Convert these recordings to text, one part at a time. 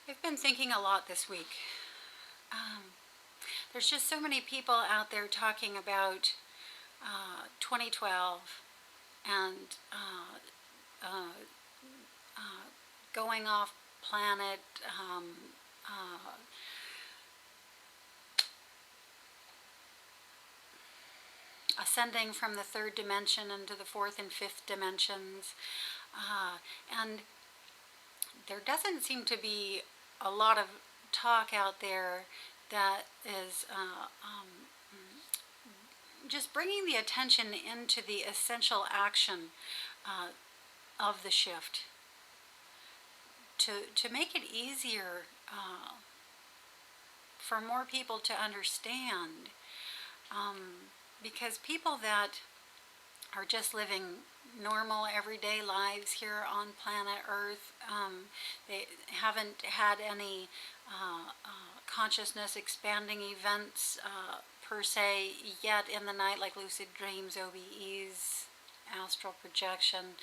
I've been thinking a lot this week. Um, there's just so many people out there talking about 2012 and uh, uh, going off planet, uh, ascending from the third dimension into the fourth and fifth dimensions. And there doesn't seem to be a lot of talk out there that is just bringing the attention into the essential action uh, of the shift to make it easier for more people to understand. Because people that are just living normal everyday lives here on planet Earth, they haven't had any consciousness expanding events per se yet in the night, like lucid dreams, OBEs, astral projection.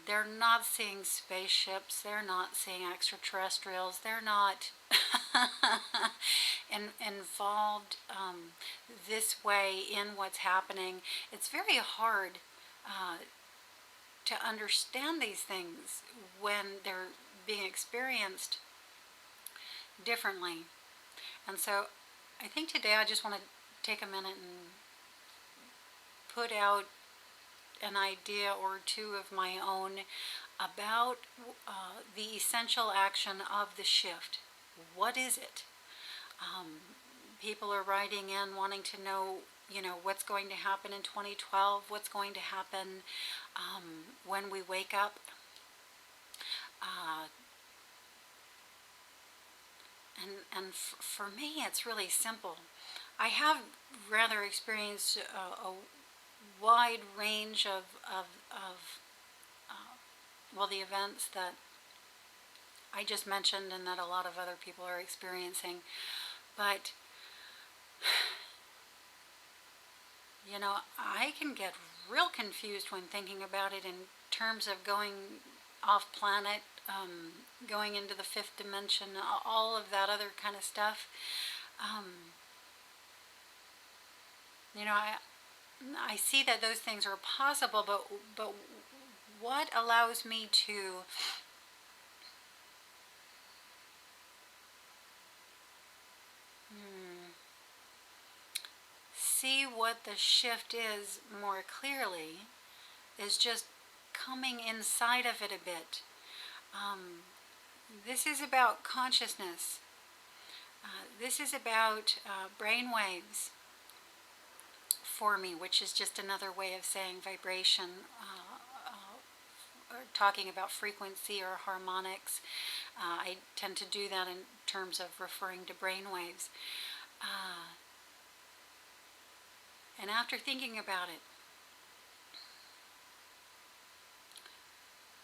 They're not seeing spaceships, they're not seeing extraterrestrials, they're not involved this way in what's happening. It's very hard to understand these things when they're being experienced differently. And so I think today I just want to take a minute and put out an idea or two of my own about the essential action of the shift. What is it? People are writing in wanting to know, what's going to happen in 2012, what's going to happen when we wake up. For me, it's really simple. I have rather experienced a wide range of the events that I just mentioned and that a lot of other people are experiencing. But, I can get real confused when thinking about it in terms of going off planet, going into the fifth dimension, all of that other kind of stuff. I see that those things are possible, but what allows me to see what the shift is more clearly is just coming inside of it a bit. This is about consciousness. This is about brain waves for me, which is just another way of saying vibration, or talking about frequency or harmonics. I tend to do that in terms of referring to brain waves. And after thinking about it,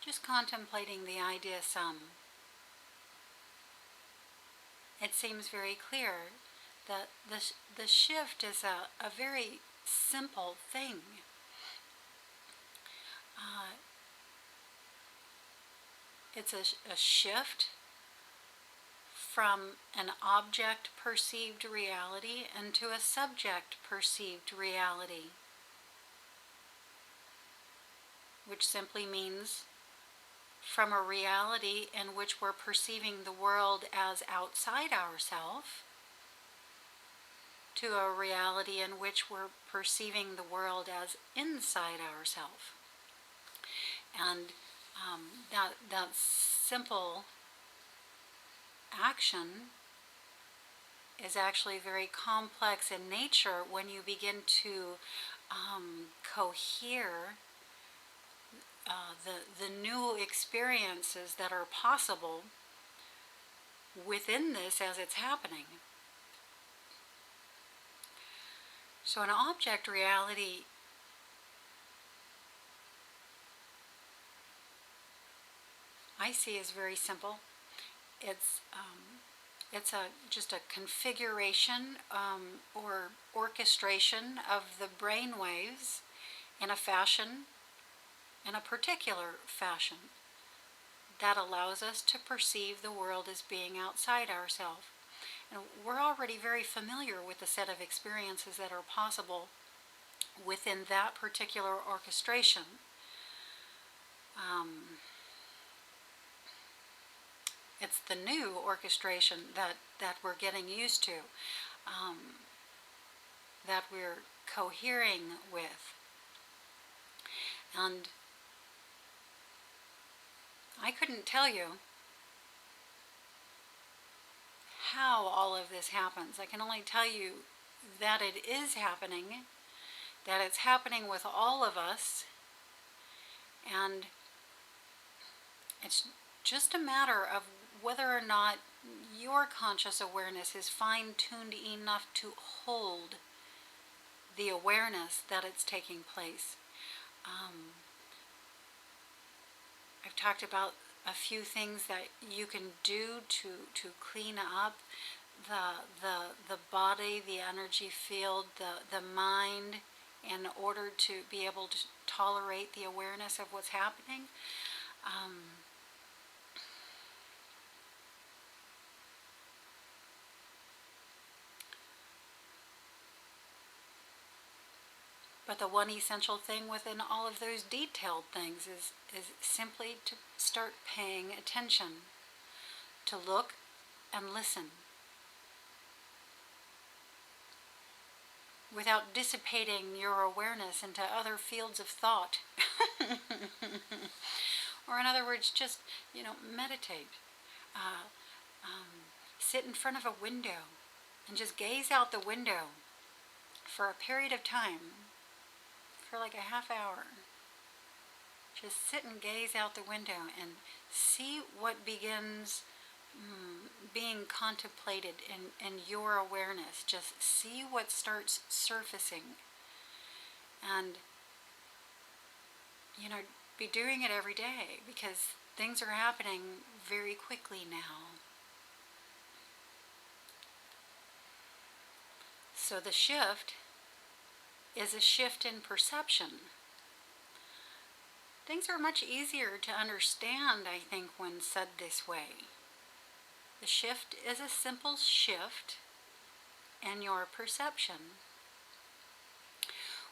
just contemplating the idea some, it seems very clear that the shift is a very simple thing. It's a shift from an object perceived reality into a subject perceived reality, which simply means from a reality in which we're perceiving the world as outside ourselves to a reality in which we're perceiving the world as inside ourselves. And that simple action is actually very complex in nature when you begin to cohere the new experiences that are possible within this as it's happening. So an object reality I see is very simple. It's just a configuration or orchestration of the brain waves in a particular fashion that allows us to perceive the world as being outside ourselves. And we're already very familiar with the set of experiences that are possible within that particular orchestration. It's the new orchestration that we're getting used to, that we're cohering with. And I couldn't tell you how all of this happens. I can only tell you that it is happening, that it's happening with all of us, and it's just a matter of whether or not your conscious awareness is fine-tuned enough to hold the awareness that it's taking place. I've talked about a few things that you can do to clean up the body, the energy field, the mind, in order to be able to tolerate the awareness of what's happening. But the one essential thing within all of those detailed things is simply to start paying attention, to look and listen, without dissipating your awareness into other fields of thought. Or in other words, just, meditate. Sit in front of a window and just gaze out the window for a period of time, for like a half hour. Just sit and gaze out the window and see what begins being contemplated in your awareness. Just see what starts surfacing. And, be doing it every day, because things are happening very quickly now. So the shift is a shift in perception. Things are much easier to understand, I think, when said this way. The shift is a simple shift in your perception,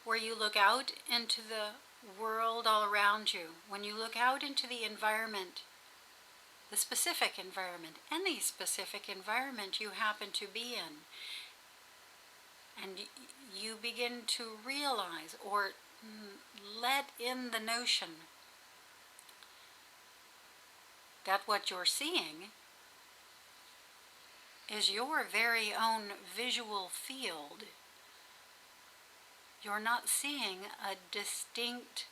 where you look out into the world all around you. When you look out into the environment, the specific environment, any specific environment you happen to be in, and you begin to realize or let in the notion that what you're seeing is your very own visual field. You're not seeing a distinct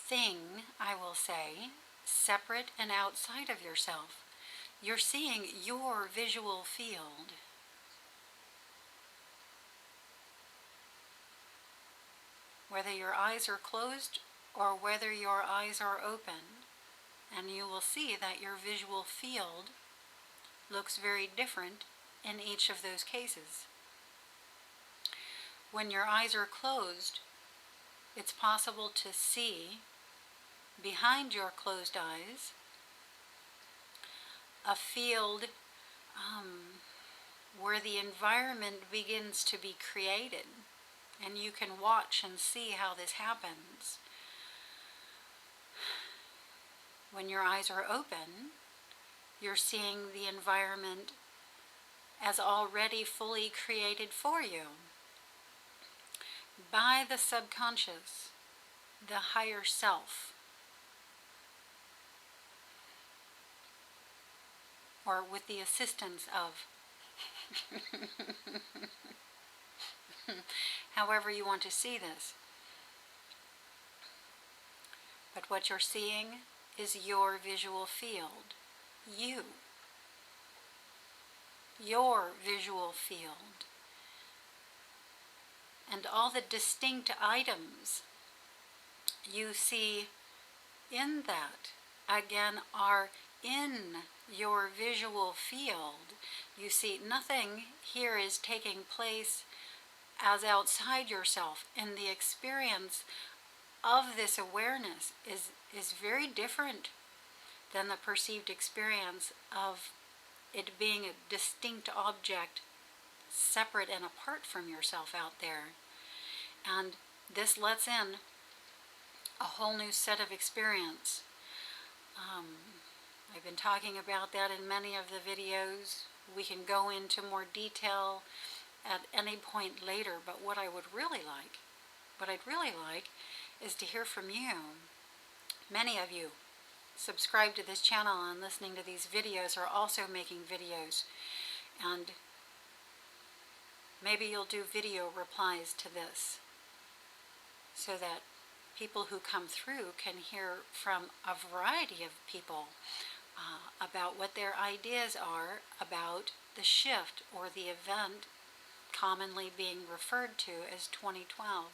thing, I will say, separate and outside of yourself. You're seeing your visual field. Whether your eyes are closed or whether your eyes are open, and you will see that your visual field looks very different in each of those cases. When your eyes are closed, it's possible to see behind your closed eyes a field where the environment begins to be created, and you can watch and see how this happens. When your eyes are open, you're seeing the environment as already fully created for you by the subconscious, the higher self, or with the assistance of, however you want to see this. But what you're seeing is your visual field. Your visual field. And all the distinct items you see in that, again, are in your visual field. You see, nothing here is taking place as outside yourself. In the experience of this awareness is very different than the perceived experience of it being a distinct object, separate and apart from yourself out there. And this lets in a whole new set of experience. Um, I've been talking about that in many of the videos. We can go into more detail at any point later, but what I'd really like is to hear from you. Many of you subscribe to this channel and listening to these videos are also making videos, and maybe you'll do video replies to this so that people who come through can hear from a variety of people about what their ideas are about the shift or the event commonly being referred to as 2012.